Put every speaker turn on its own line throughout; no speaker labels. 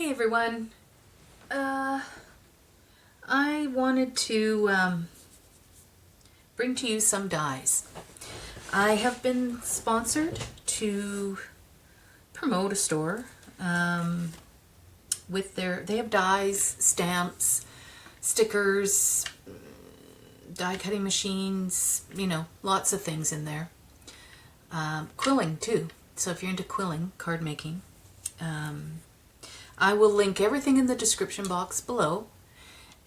Hey everyone, I wanted to bring to you some dies. I have been sponsored to promote a store with they have dies, stamps, stickers, die cutting machines, lots of things in there. Quilling too, so if you're into quilling, card making. I will link everything in the description box below,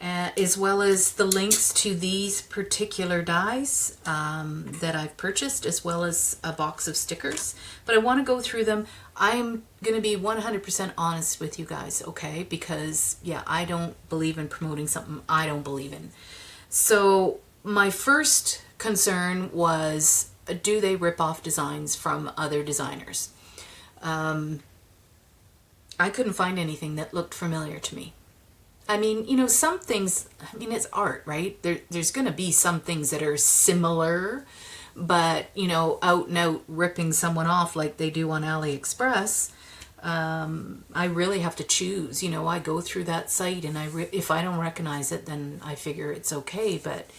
as well as the links to these particular dies that I've purchased, as well as a box of stickers. But I want to go through them. I'm going to be 100% honest with you guys, okay? Because, yeah, I don't believe in promoting something I don't believe in. So my first concern was, do they rip off designs from other designers? I couldn't find anything that looked familiar to me. I mean, some things, it's art, right? There's going to be some things that are similar, but, out and out ripping someone off like they do on AliExpress, I really have to choose. I go through that site and if I don't recognize it, then I figure it's okay. But,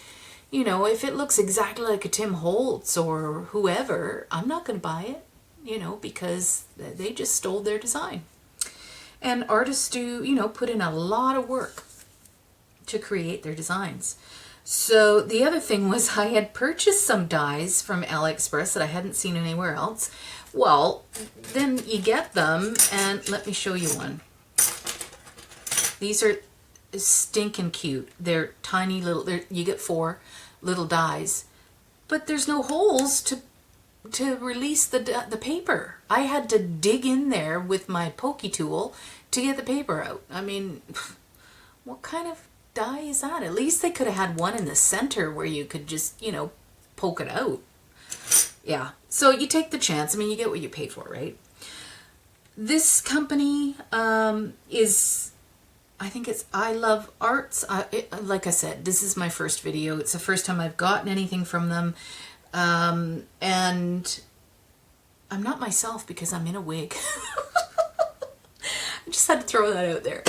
if it looks exactly like a Tim Holtz or whoever, I'm not going to buy it, because they just stole their design. And artists do, put in a lot of work to create their designs. So the other thing was I had purchased some dies from AliExpress that I hadn't seen anywhere else. Well, then you get them, and let me show you one. These are stinking cute. They're tiny little, you get 4 little dies, but there's no holes to release the paper. I had to dig in there with my pokey tool to get the paper out. I mean, what kind of die is that? At least they could have had one in the center where you could just, poke it out. Yeah, so you take the chance. You get what you pay for, right? This company is, I think it's I Love Arts. Like I said, this is my first video. It's the first time I've gotten anything from them. And I'm not myself because I'm in a wig. I just had to throw that out there.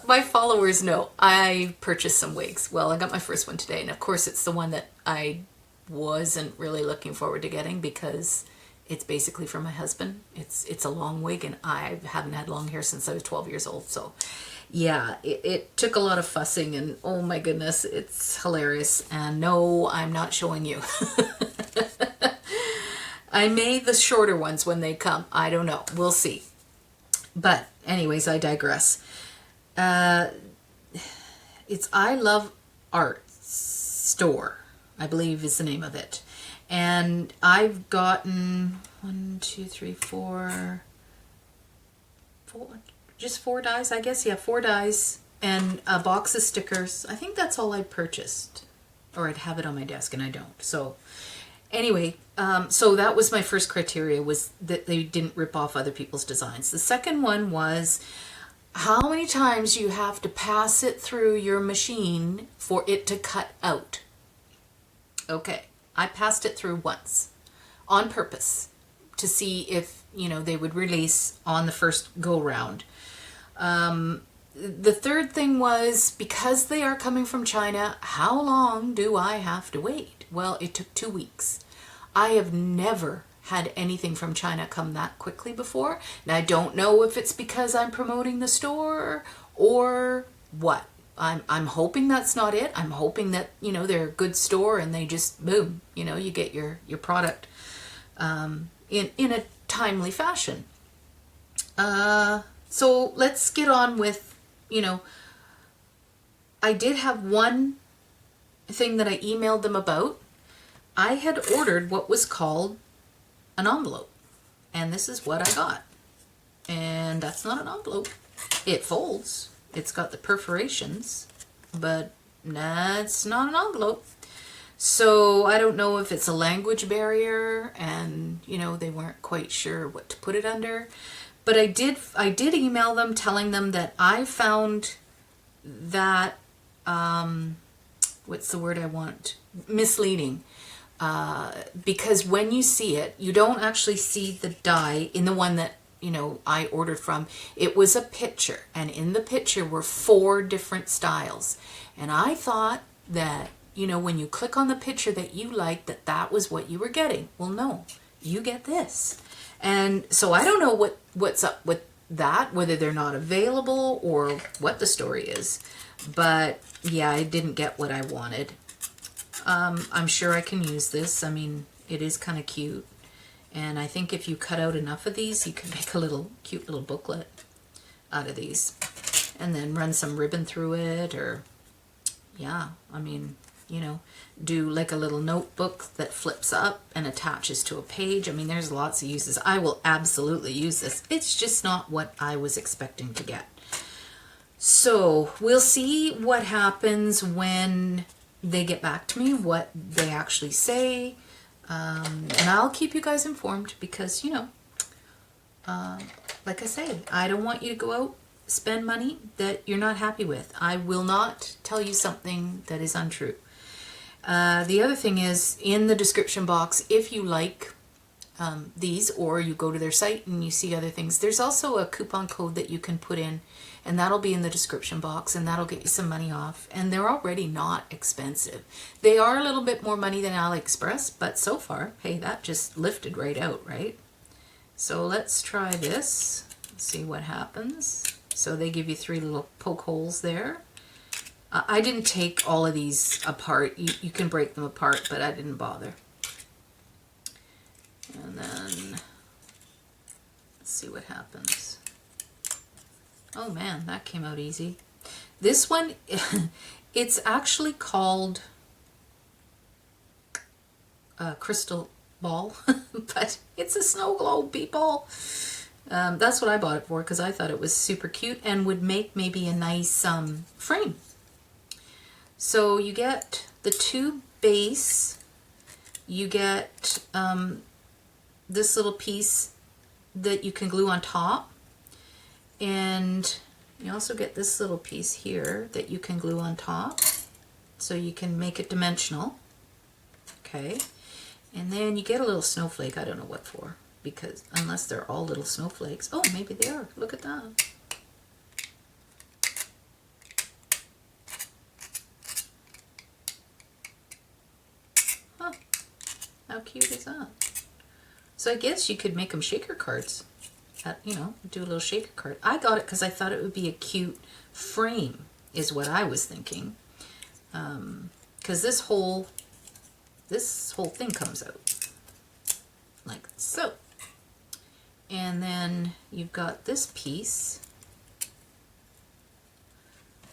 My followers know I purchased some wigs. Well, I got my first one today, and of course it's the one that I wasn't really looking forward to getting because it's basically for my husband. It's a long wig, and I haven't had long hair since I was 12 years old, so yeah, it took a lot of fussing, and oh my goodness, it's hilarious. And no, I'm not showing you. I made the shorter ones when they come. I don't know. We'll see. But anyways, I digress. It's I Love Art Store, I believe is the name of it. And I've gotten 1, 2, 3, 4, just 4 dies, I guess. Yeah, 4 dies and a box of stickers. I think that's all I purchased. Or I'd have it on my desk, and I don't. So anyway, so that was my first criteria, was that they didn't rip off other people's designs. The second one was how many times you have to pass it through your machine for it to cut out. Okay, I passed it through once on purpose to see if, they would release on the first go round. The third thing was, because they are coming from China, how long do I have to wait? Well, it took 2 weeks. I have never had anything from China come that quickly before. Now, I don't know if it's because I'm promoting the store or what. I'm hoping that's not it. I'm hoping that, they're a good store and they just, boom, you get your product in a timely fashion. So let's get on with, I did have one thing that I emailed them about. I had ordered what was called an envelope, and this is what I got. And that's not an envelope. It folds. It's got the perforations, but that's not an envelope. So I don't know if it's a language barrier and, they weren't quite sure what to put it under. But I did email them telling them that I found that, what's the word I want? Misleading. Because when you see it, you don't actually see the die in the one that I ordered from, it was a picture, and in the picture were 4 different styles. And I thought that, when you click on the picture that you liked, that was what you were getting. Well, no, you get this. And so I don't know what's up with that, whether they're not available or what the story is. But yeah, I didn't get what I wanted. I'm sure I can use this. I mean, it is kind of cute. And I think if you cut out enough of these, you can make a cute little booklet out of these. And then run some ribbon through it, or, yeah, I mean, do like a little notebook that flips up and attaches to a page. I mean, there's lots of uses. I will absolutely use this. It's just not what I was expecting to get. So we'll see what happens when they get back to me, what they actually say. And I'll keep you guys informed because, like I say, I don't want you to go out, spend money that you're not happy with. I will not tell you something that is untrue. The other thing is, in the description box, if you like these, or you go to their site and you see other things, there's also a coupon code that you can put in, and that'll be in the description box, and that'll get you some money off. And they're already not expensive. They are a little bit more money than AliExpress, but so far, hey, that just lifted right out, right? So let's try this, see what happens. So they give you 3 little poke holes there. I didn't take all of these apart. You can break them apart, but I didn't bother. And then, let's see what happens. Oh man, that came out easy. This one, it's actually called Crystal Ball, but it's a snow globe, people. That's what I bought it for, because I thought it was super cute and would make maybe a nice frame. So you get the 2 base, you get this little piece that you can glue on top, and you also get this little piece here that you can glue on top, so you can make it dimensional. Okay, and then you get a little snowflake. I don't know what for, because unless they're all little snowflakes. Oh, maybe they are. Look at that. Huh. How cute is that? So I guess you could make them shaker cards. Do a little shaker card. I got it because I thought it would be a cute frame, is what I was thinking. Because this whole thing comes out like so. And then you've got this piece.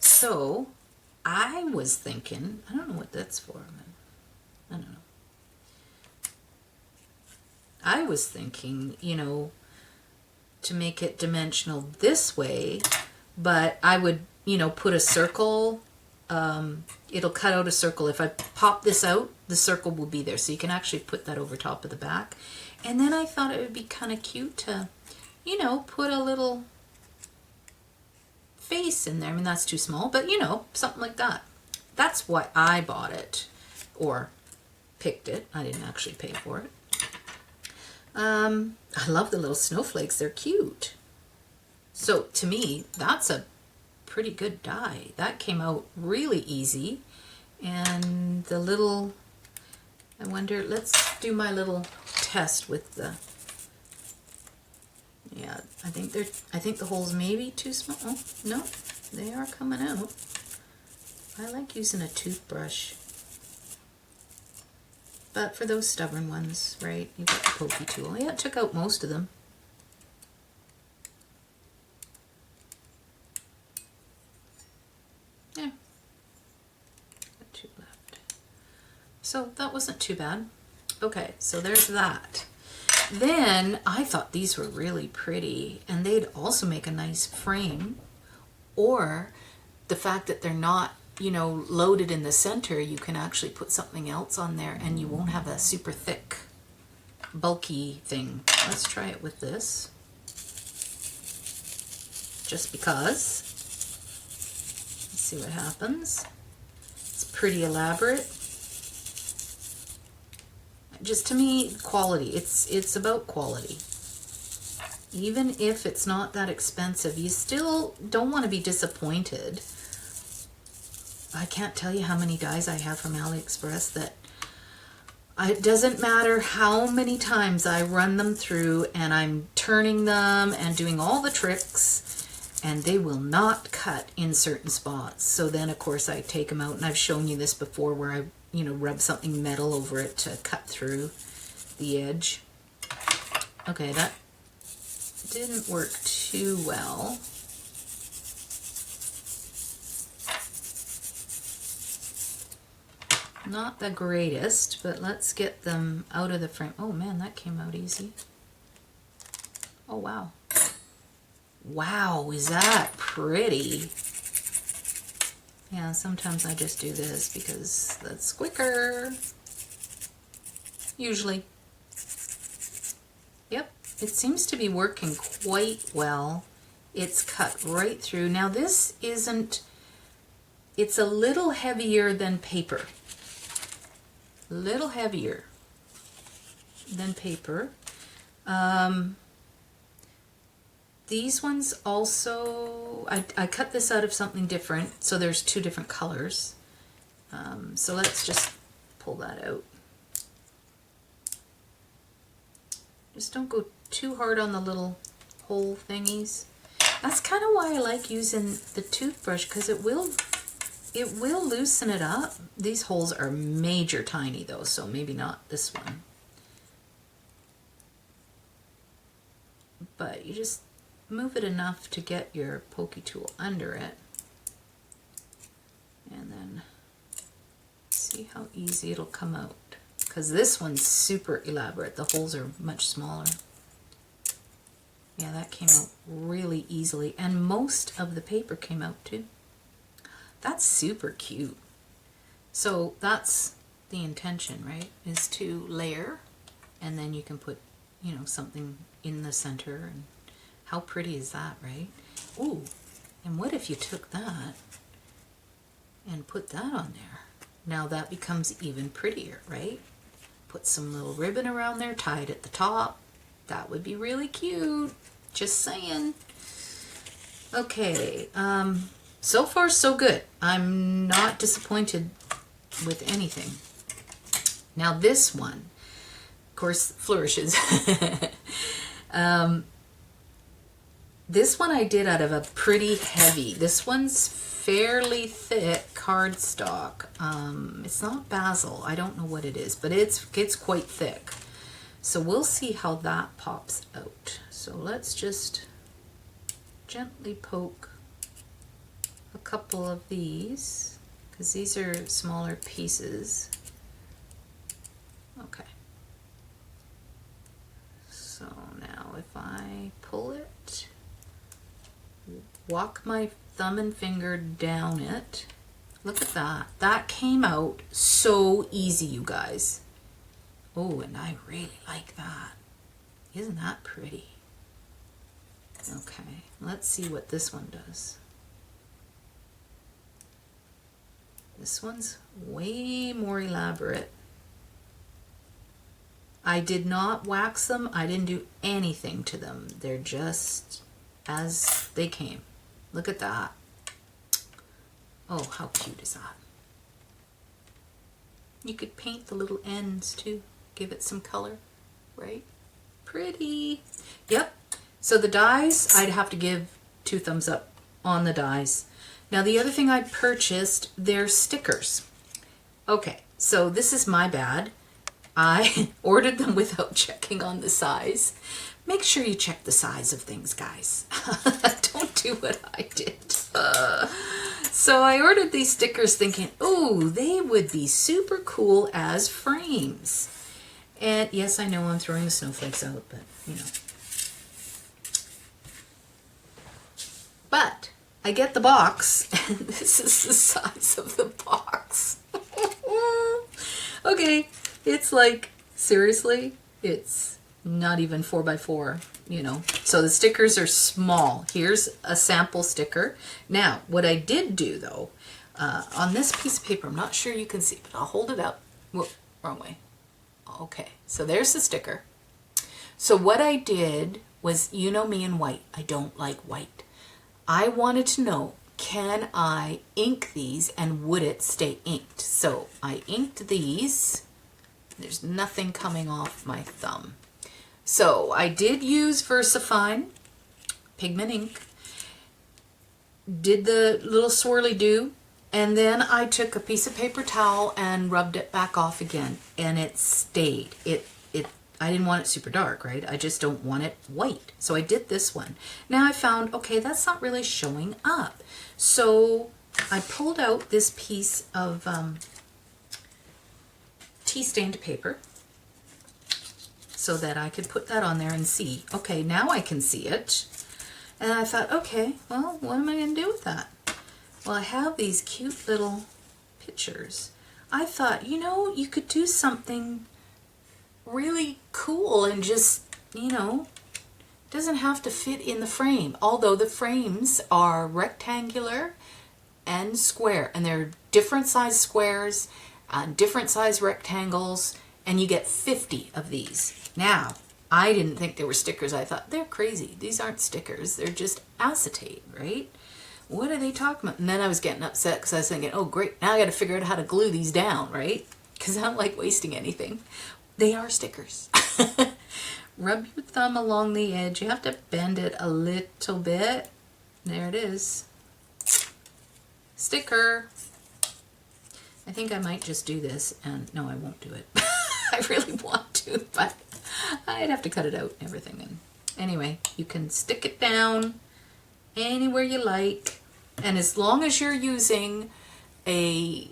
So I was thinking, I don't know what that's for. I don't know. I was thinking, to make it dimensional this way, but I would, put a circle. It'll cut out a circle. If I pop this out, the circle will be there. So you can actually put that over top of the back. And then I thought it would be kind of cute to, put a little face in there. I mean, that's too small, but something like that. That's why I bought it, or picked it. I didn't actually pay for it. I love the little snowflakes. They're cute. So to me, that's a pretty good die. That came out really easy. And the little, I wonder, let's do my little test with the, yeah, I think the holes may be too small. Oh, no, they are coming out. I like using a toothbrush. But for those stubborn ones, right, you've got the pokey tool. Yeah, it took out most of them. Yeah. Got 2 left. So that wasn't too bad. Okay, so there's that. Then I thought these were really pretty, and they'd also make a nice frame. Or the fact that they're not, loaded in the center, you can actually put something else on there and you won't have a super thick, bulky thing. Let's try it with this. Just because. Let's see what happens. It's pretty elaborate. Just to me, quality. It's about quality. Even if it's not that expensive, you still don't want to be disappointed. I can't tell you how many dies I have from AliExpress that it doesn't matter how many times I run them through and I'm turning them and doing all the tricks, and they will not cut in certain spots. So then of course I take them out, and I've shown you this before where I, you know, rub something metal over it to cut through the edge. Okay, that didn't work too well. Not the greatest, but let's get them out of the frame. Oh man, that came out easy. Oh wow. Wow, is that pretty? Yeah, sometimes I just do this because that's quicker. Usually. Yep, it seems to be working quite well. It's cut right through. Now this isn't, it's a little heavier than paper. A little heavier than paper. These ones also, I cut this out of something different, so there's two different colors. So let's just pull that out. Just don't go too hard on the little hole thingies. That's kind of why I like using the toothbrush, because it will loosen it up. These holes are major tiny though, so maybe not this one. But you just move it enough to get your pokey tool under it. And then see how easy it'll come out. Because this one's super elaborate. The holes are much smaller. Yeah, that came out really easily. And most of the paper came out too. That's super cute. So that's the intention, right? Is to layer, and then you can put, you know, something in the center. And how pretty is that, right? Ooh, and what if you took that and put that on there? Now that becomes even prettier, right? Put some little ribbon around there, tie it at the top. That would be really cute. Just saying. Okay, so far so good. I'm not disappointed with anything. Now this one, of course, flourishes. This one I did out of a pretty heavy, this one's fairly thick cardstock. It's not basil, I don't know what it is, but it's quite thick. So we'll see how that pops out. So let's just gently poke a couple of these, because these are smaller pieces. Okay. So now if I pull it, walk my thumb and finger down it. Look at that. That came out so easy, you guys. Oh, and I really like that. Isn't that pretty? Okay, let's see what this one does. This one's way more elaborate. I did not wax them. I didn't do anything to them. They're just as they came. Look at that. Oh, how cute is that? You could paint the little ends too. Give it some color, right? Pretty. Yep. So the dies, I'd have to give 2 thumbs up on the dies. Now the other thing I purchased, they're stickers. Okay, so this is my bad. I ordered them without checking on the size. Make sure you check the size of things, guys. Don't do what I did. So I ordered these stickers thinking, oh, they would be super cool as frames. And yes, I know I'm throwing the snowflakes out, but you know. But I get the box, and this is the size of the box. Okay, it's like, seriously, it's not even 4x4, you know. So the stickers are small. Here's a sample sticker. Now, what I did do, though, on this piece of paper, I'm not sure you can see, but I'll hold it up. Whoa, wrong way. Okay, so there's the sticker. So what I did was, you know me and white. I don't like white. I wanted to know, can I ink these and would it stay inked? So I inked these. There's nothing coming off my thumb. So I did use VersaFine pigment ink, did the little swirly do, and then I took a piece of paper towel and rubbed it back off again, and it stayed. I didn't want it super dark, right? I just don't want it white. So I did this one. Now I found, okay, that's not really showing up. So I pulled out this piece of tea stained paper so that I could put that on there and see. Okay, now I can see it. And I thought, okay, well, what am I going to do with that? Well, I have these cute little pictures. I thought, you know, you could do something really cool and just, you know, doesn't have to fit in the frame. Although the frames are rectangular and square, and they're different size squares, different size rectangles, and you get 50 of these. Now, I didn't think they were stickers. I thought, they're crazy. These aren't stickers. They're just acetate, right? What are they talking about? And then I was getting upset because I was thinking, oh, great. Now I got to figure out how to glue these down, right? Because I don't like wasting anything. They are stickers. Rub your thumb along the edge. You have to bend it a little bit. There it is. Sticker. I think I might just do this, and no, I won't do it. I really want to, but I'd have to cut it out and everything. And anyway, you can stick it down anywhere you like, and as long as you're using a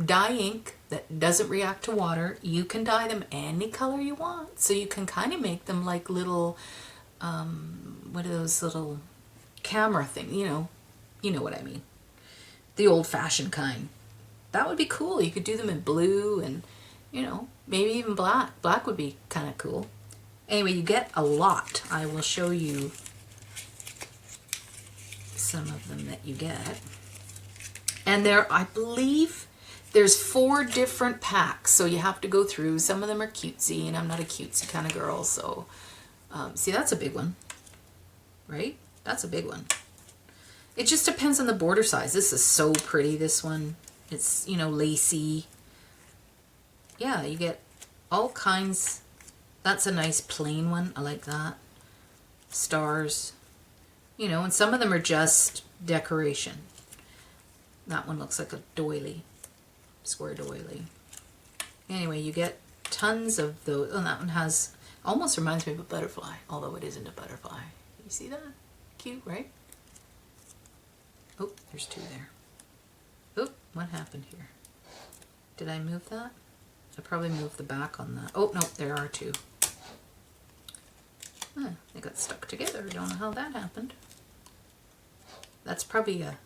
dye ink that doesn't react to water, you can dye them any color you want. So you can kind of make them like little, what are those little camera thing? You know what I mean. The old-fashioned kind. That would be cool. You could do them in blue and, you know, maybe even black. Black would be kind of cool. Anyway, you get a lot. I will show you some of them that you get. And there, I believe, there's 4 different packs, so you have to go through. Some of them are cutesy, and I'm not a cutesy kind of girl, so see, that's a big one, right? That's a big one. It just depends on the border size. This is so pretty, this one. It's, you know, lacy. Yeah, you get all kinds. That's a nice plain one. I like that. Stars. You know, and some of them are just decoration. That one looks like a doily. Square doily. Anyway, you get tons of those. Oh, that one has, almost reminds me of a butterfly, although it isn't a butterfly. You see that? Cute, right? Oh, there's 2 there. Oh, what happened here? Did I move that? I probably moved the back on that. Oh, no, there are 2. Huh, they got stuck together. I don't know how that happened. That's probably a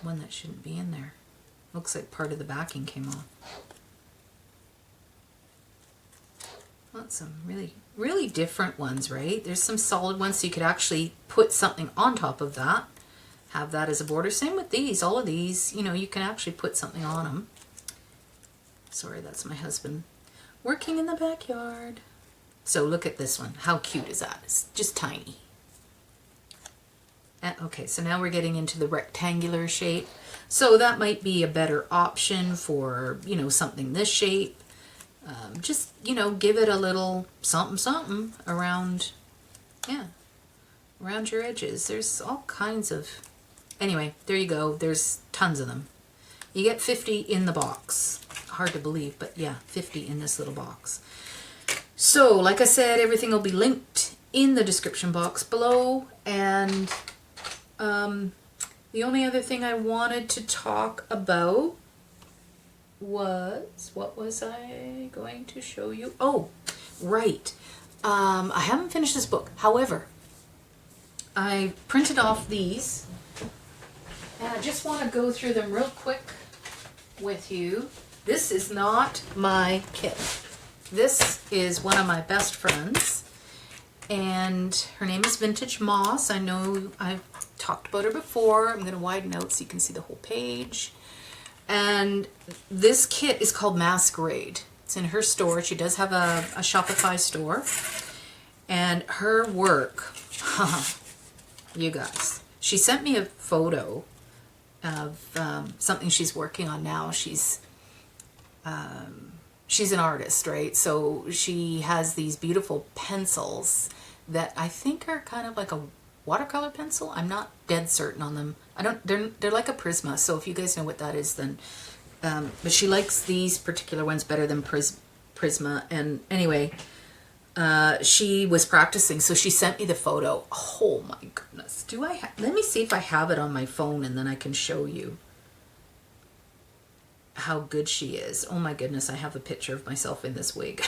one that shouldn't be in there. Looks like part of the backing came off. That's some really, really different ones, right? There's some solid ones, so you could actually put something on top of that. Have that as a border. Same with these. All of these, you know, you can actually put something on them. Sorry, that's my husband working in the backyard. So look at this one. How cute is that? It's just tiny. Okay, so now we're getting into the rectangular shape. So that might be a better option for, you know, something this shape. Just, you know, give it a little something something around, yeah, around your edges. There's all kinds of, anyway, there you go. There's tons of them. You get 50 in the box. Hard to believe, but yeah, 50 in this little box. So, like I said, everything will be linked in the description box below, and the only other thing I wanted to talk about was, what was I going to show you? Oh, right. I haven't finished this book. However, I printed off these, and I just want to go through them real quick with you. This is not my kit. This is one of my best friends, and her name is Vintage Moss. I know I've talked about her before. I'm going to widen out so you can see the whole page. And this kit is called Masquerade. It's in her store. She does have a Shopify store. And her work, you guys, she sent me a photo of something she's working on now. She's an artist, right? So she has these beautiful pencils that I think are kind of like a watercolor pencil. I'm not dead certain on them. They're like a Prisma. So if you guys know what that is, then, but she likes these particular ones better than Prisma. And anyway, she was practicing, so she sent me the photo. Oh my goodness. Let me see if I have it on my phone, and then I can show you how good she is. Oh my goodness, I have a picture of myself in this wig.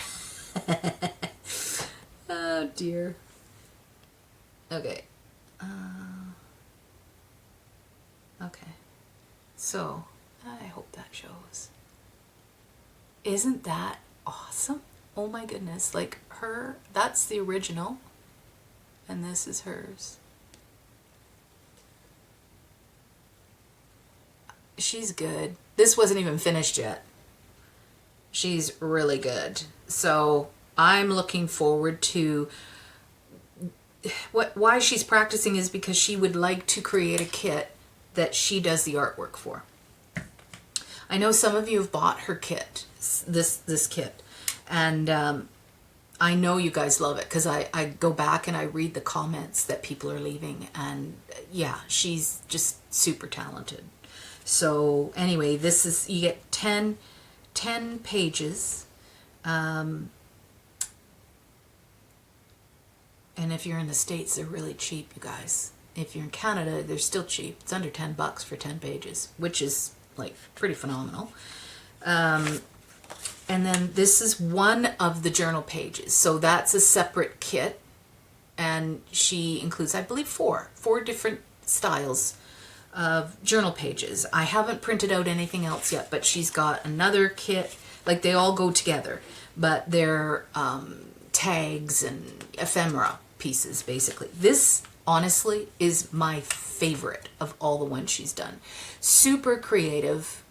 Oh dear. Okay. Okay. So, I hope that shows. Isn't that awesome? Oh my goodness. Like her, that's the original. And this is hers. She's good. This wasn't even finished yet. She's really good. So I'm looking forward to why she's practicing is because she would like to create a kit that she does the artwork for. I know some of you have bought her kit, this kit, and I know you guys love it because I go back and I read the comments that people are leaving, and yeah, she's just super talented. So anyway, this is, you get 10 pages. And if you're in the States, they're really cheap, you guys. If you're in Canada, they're still cheap. It's under $10 for 10 pages, which is like pretty phenomenal. And then this is one of the journal pages. So that's a separate kit. And she includes, I believe, four different styles of journal pages. I haven't printed out anything else yet, but she's got another kit. Like they all go together, but they're tags and ephemera pieces, basically. This, honestly, is my favorite of all the ones she's done. Super creative,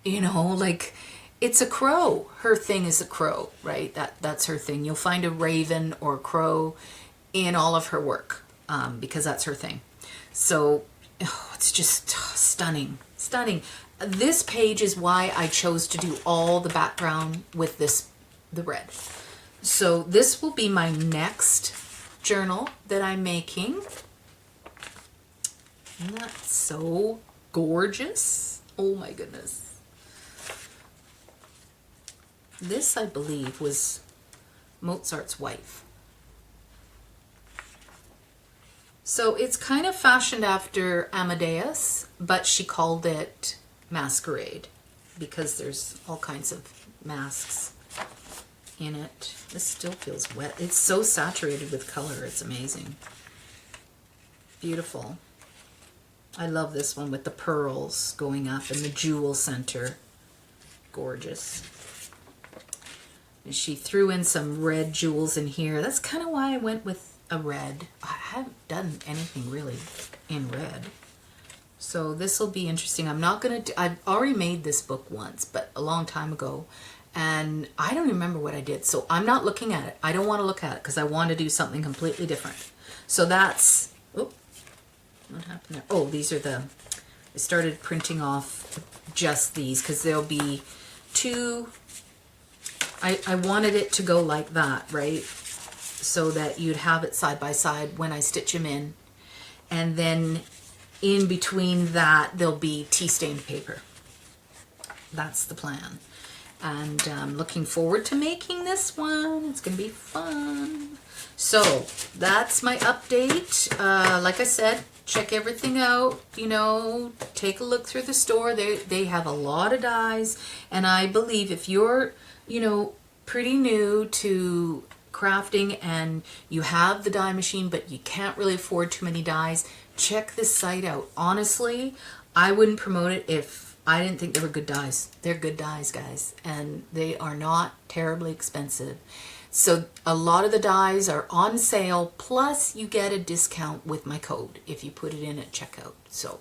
you know, like it's a crow. Her thing is a crow, right? That's her thing. You'll find a raven or a crow in all of her work because that's her thing. So it's just stunning. This page is why I chose to do all the background with the red. So this will be my next journal that I'm making. Isn't that so gorgeous? Oh my goodness. This, I believe, was Mozart's wife. So it's kind of fashioned after Amadeus, but she called it Masquerade because there's all kinds of masks in it. This still feels wet. It's so saturated with color. It's amazing. Beautiful. I love this one with the pearls going up and the jewel center. Gorgeous. And she threw in some red jewels in here. That's kind of why I went with a red. I haven't done anything really in red. So this will be interesting. I'm not going to I've already made this book once, but a long time ago. And I don't remember what I did. So I'm not looking at it. I don't want to look at it because I want to do something completely different. So that's, oh, what happened there? Oh, these are I started printing off just these because there'll be two. I wanted it to go like that, right? So that you'd have it side by side when I stitch them in. And then in between that, there'll be tea-stained paper. That's the plan. And I'm looking forward to making this one. It's going to be fun. So that's my update. Like I said, check everything out. You know, take a look through the store. They have a lot of dies. And I believe if you're, you know, pretty new to crafting and you have the die machine, but you can't really afford too many dies, check this site out. Honestly, I wouldn't promote it if I didn't think they were good dies. They're good dies, guys, and they are not terribly expensive. So a lot of the dies are on sale, plus you get a discount with my code if you put it in at checkout. So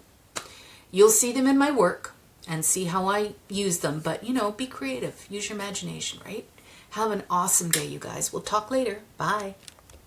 you'll see them in my work, and see how I use them. But, you know, be creative. Use your imagination, right? Have an awesome day, you guys. We'll talk later. Bye.